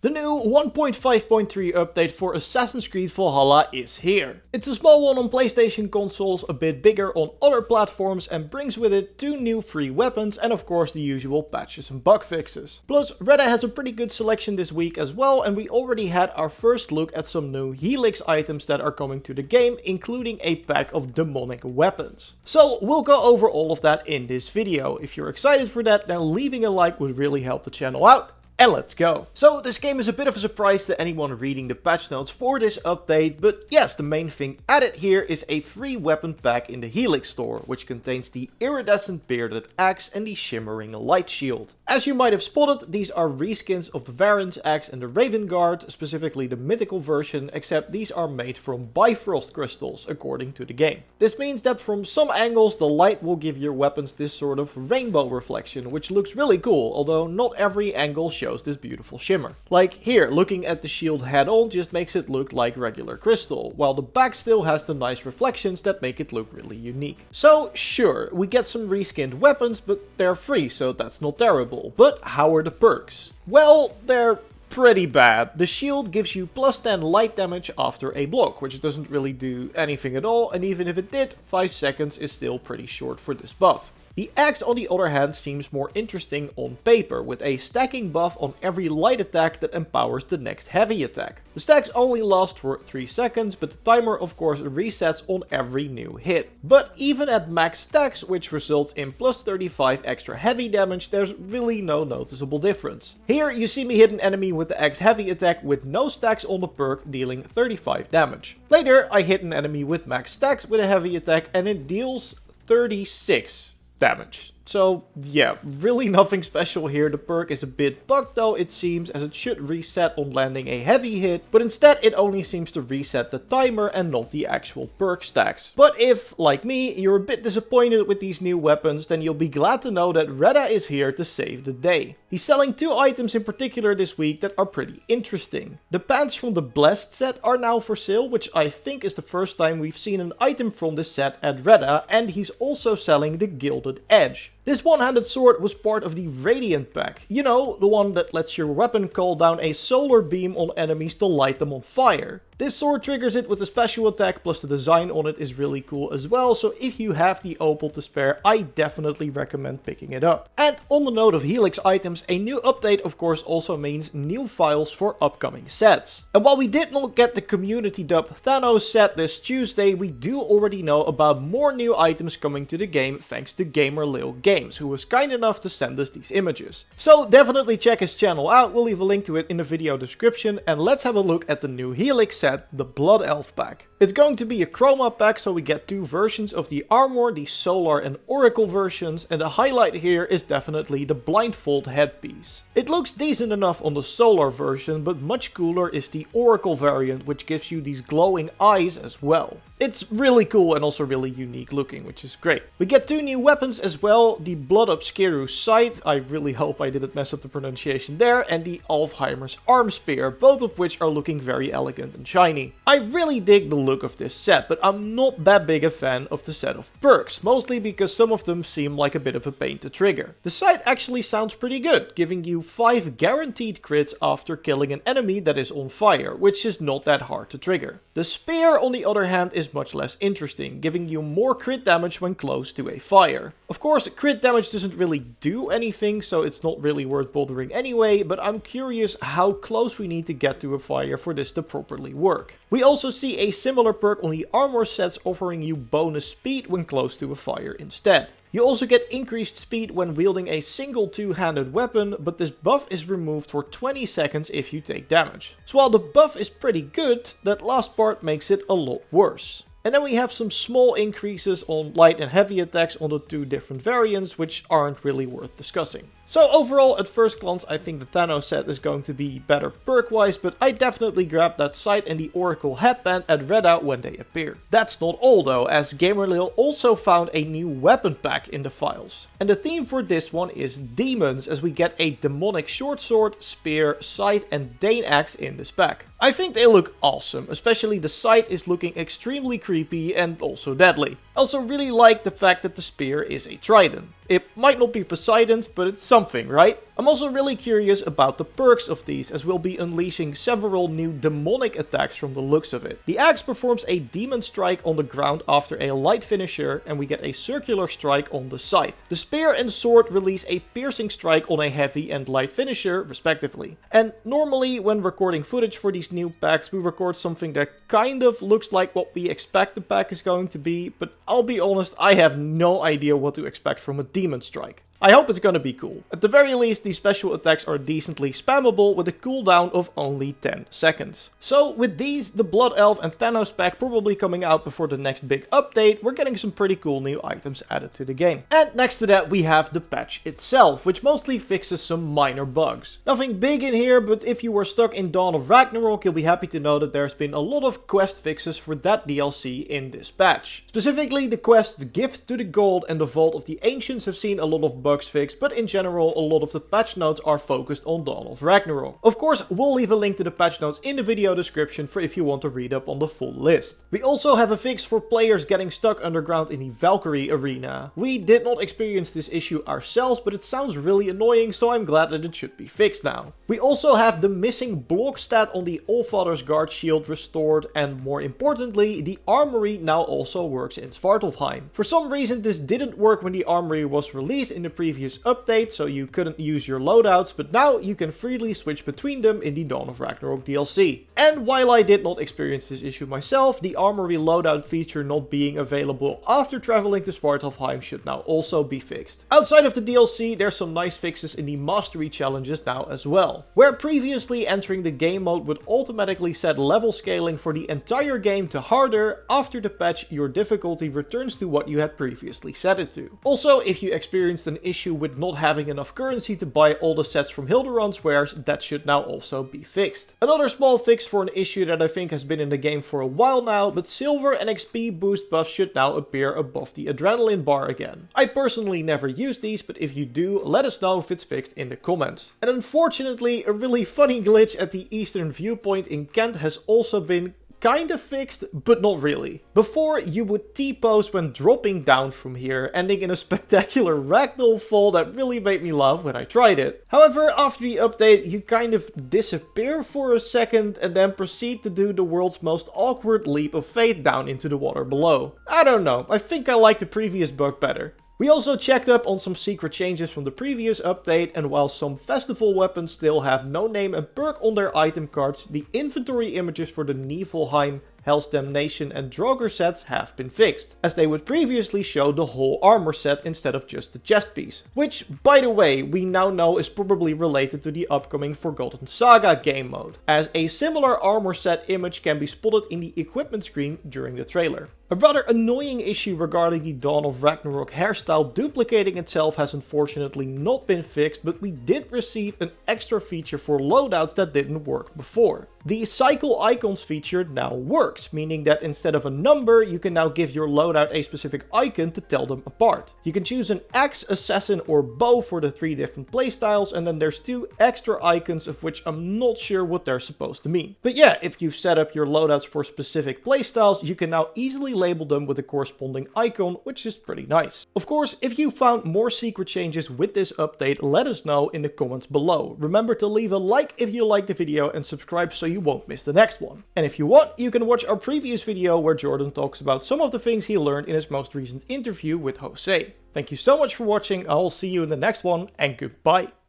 The new 1.5.3 update for Assassin's Creed Valhalla is here. It's a small one on PlayStation consoles, a bit bigger on other platforms, and brings with it 2 new free weapons and of course the usual patches and bug fixes. Plus, Reda has a pretty good selection this week as well, and we already had our first look at some new Helix items that are coming to the game, including a pack of demonic weapons. So we'll go over all of that in this video. If you're excited for that, then leaving a like would really help the channel out. And let's go. So this game is a bit of a surprise to anyone reading the patch notes for this update, but yes, the main thing added here is a free weapon pack in the Helix store, which contains the iridescent bearded axe and the shimmering light shield. As you might have spotted, these are reskins of the Varan's axe and the Raven Guard, specifically the mythical version, except these are made from Bifrost crystals, according to the game. This means that from some angles the light will give your weapons this sort of rainbow reflection, which looks really cool, although not every angle shows this beautiful shimmer. Like here, looking at the shield head on just makes it look like regular crystal, while the back still has the nice reflections that make it look really unique. So sure, we get some reskinned weapons, but they're free, so that's not terrible. But how are the perks? Well, they're pretty bad. The shield gives you plus 10 light damage after a block, which doesn't really do anything at all, and even if it did, 5 seconds is still pretty short for this buff. The axe on the other hand seems more interesting on paper, with a stacking buff on every light attack that empowers the next heavy attack. The stacks only last for 3 seconds, but the timer of course resets on every new hit. But even at max stacks, which results in plus 35 extra heavy damage, there's really no noticeable difference. Here you see me hit an enemy with the axe heavy attack with no stacks on the perk, dealing 35 damage. Later I hit an enemy with max stacks with a heavy attack and it deals 36 damage. So yeah, really nothing special here. The perk is a bit bugged though, it seems, as it should reset on landing a heavy hit, but instead it only seems to reset the timer and not the actual perk stacks. But if, like me, you're a bit disappointed with these new weapons, then you'll be glad to know that Reda is here to save the day. He's selling 2 items in particular this week that are pretty interesting. The pants from the Blessed set are now for sale, which I think is the first time we've seen an item from this set at Reda, and he's also selling the Gilded Edge. This one-handed sword was part of the Radiant pack. You know, the one that lets your weapon call down a solar beam on enemies to light them on fire. This sword triggers it with a special attack, plus the design on it is really cool as well, so if you have the opal to spare, I definitely recommend picking it up. And on the note of Helix items, a new update of course also means new files for upcoming sets. And while we did not get the community dubbed Thanos set this Tuesday, we do already know about more new items coming to the game thanks to GAMERLLIL Games, who was kind enough to send us these images. So definitely check his channel out, we'll leave a link to it in the video description, and let's have a look at the new Helix set, the Blood Elf pack. It's going to be a chroma pack, so we get 2 versions of the armor, the solar and oracle versions, and the highlight here is definitely the blindfold headpiece. It looks decent enough on the solar version, but much cooler is the oracle variant, which gives you these glowing eyes as well. It's really cool and also really unique looking, which is great. We get 2 new weapons as well, the Blood Obscuru Scythe, I really hope I didn't mess up the pronunciation there, and the Alfheimer's Arm Spear, both of which are looking very elegant and shiny. I really dig the look of this set, but I'm not that big a fan of the set of perks, mostly because some of them seem like a bit of a pain to trigger. The scythe actually sounds pretty good, giving you 5 guaranteed crits after killing an enemy that is on fire, which is not that hard to trigger. The spear on the other hand is much less interesting, giving you more crit damage when close to a fire. Of course, crit damage doesn't really do anything, so it's not really worth bothering anyway, but I'm curious how close we need to get to a fire for this to properly work. We also see a similar perk on the armor sets, offering you bonus speed when close to a fire instead. You also get increased speed when wielding a single 2-handed weapon, but this buff is removed for 20 seconds if you take damage. So while the buff is pretty good, that last part makes it a lot worse. And then we have some small increases on light and heavy attacks on the 2 different variants, which aren't really worth discussing. So overall, at first glance, I think the Thanos set is going to be better perk-wise, but I definitely grabbed that scythe and the Oracle headband at Reda when they appeared. That's not all though, as GAMERLLIL also found a new weapon pack in the files. And the theme for this one is demons, as we get a demonic short sword, spear, scythe and Dane axe in this pack. I think they look awesome, especially the scythe is looking extremely creepy and also deadly. I also really like the fact that the spear is a trident. It might not be Poseidon's, but it's something, right? I'm also really curious about the perks of these, as we'll be unleashing several new demonic attacks from the looks of it. The axe performs a demon strike on the ground after a light finisher, and we get a circular strike on the scythe. The spear and sword release a piercing strike on a heavy and light finisher, respectively. And normally, when recording footage for these new packs, we record something that kind of looks like what we expect the pack is going to be, but I'll be honest, I have no idea what to expect from a demon strike. I hope it's gonna be cool. At the very least, these special attacks are decently spammable with a cooldown of only 10 seconds. So with these, the Blood Elf and Thanos pack probably coming out before the next big update, we're getting some pretty cool new items added to the game. And next to that we have the patch itself, which mostly fixes some minor bugs. Nothing big in here, but if you were stuck in Dawn of Ragnarok, you'll be happy to know that there's been a lot of quest fixes for that DLC in this patch. Specifically, the quests Gift to the Gold and the Vault of the Ancients have seen a lot of bugs fixed, but in general a lot of the patch notes are focused on Dawn of Ragnarok. Of course, we'll leave a link to the patch notes in the video description for if you want to read up on the full list. We also have a fix for players getting stuck underground in the Valkyrie arena. We did not experience this issue ourselves, but it sounds really annoying, so I'm glad that it should be fixed now. We also have the missing block stat on the Allfather's Guard shield restored, and more importantly, the armory now also works in Svartalfheim. For some reason this didn't work when the armory was released in the previous update, so you couldn't use your loadouts, but now you can freely switch between them in the Dawn of Ragnarok DLC. And while I did not experience this issue myself, the armory loadout feature not being available after traveling to Svartalfheim should now also be fixed. Outside of the DLC, there's some nice fixes in the mastery challenges now as well, where previously entering the game mode would automatically set level scaling for the entire game to harder. After the patch, your difficulty returns to what you had previously set it to. Also, if you experienced an issue with not having enough currency to buy all the sets from Hildebrand's wares, that should now also be fixed. Another small fix for an issue that I think has been in the game for a while now, but silver and XP boost buffs should now appear above the adrenaline bar again. I personally never use these, but if you do, let us know if it's fixed in the comments. And unfortunately, a really funny glitch at the Eastern Viewpoint in Kent has also been kind of fixed, but not really. Before, you would T-pose when dropping down from here, ending in a spectacular ragdoll fall that really made me laugh when I tried it. However, after the update, you kind of disappear for a second and then proceed to do the world's most awkward leap of faith down into the water below. I don't know, I think I like the previous bug better. We also checked up on some secret changes from the previous update, and while some festival weapons still have no name and perk on their item cards, the inventory images for the Niflheim, Hell's Damnation and Draugr sets have been fixed, as they would previously show the whole armor set instead of just the chest piece. Which, by the way, we now know is probably related to the upcoming Forgotten Saga game mode, as a similar armor set image can be spotted in the equipment screen during the trailer. A rather annoying issue regarding the Dawn of Ragnarok hairstyle duplicating itself has unfortunately not been fixed, but we did receive an extra feature for loadouts that didn't work before. The cycle icons feature now works, meaning that instead of a number, you can now give your loadout a specific icon to tell them apart. You can choose an axe, assassin or bow for the 3 different playstyles, and then there's 2 extra icons of which I'm not sure what they're supposed to mean. But yeah, if you've set up your loadouts for specific playstyles, you can now easily label them with a corresponding icon, which is pretty nice. Of course, if you found more secret changes with this update, let us know in the comments below. Remember to leave a like if you liked the video and subscribe so you won't miss the next one. And if you want, you can watch our previous video where Jordan talks about some of the things he learned in his most recent interview with Jose. Thank you so much for watching, I'll see you in the next one, and goodbye.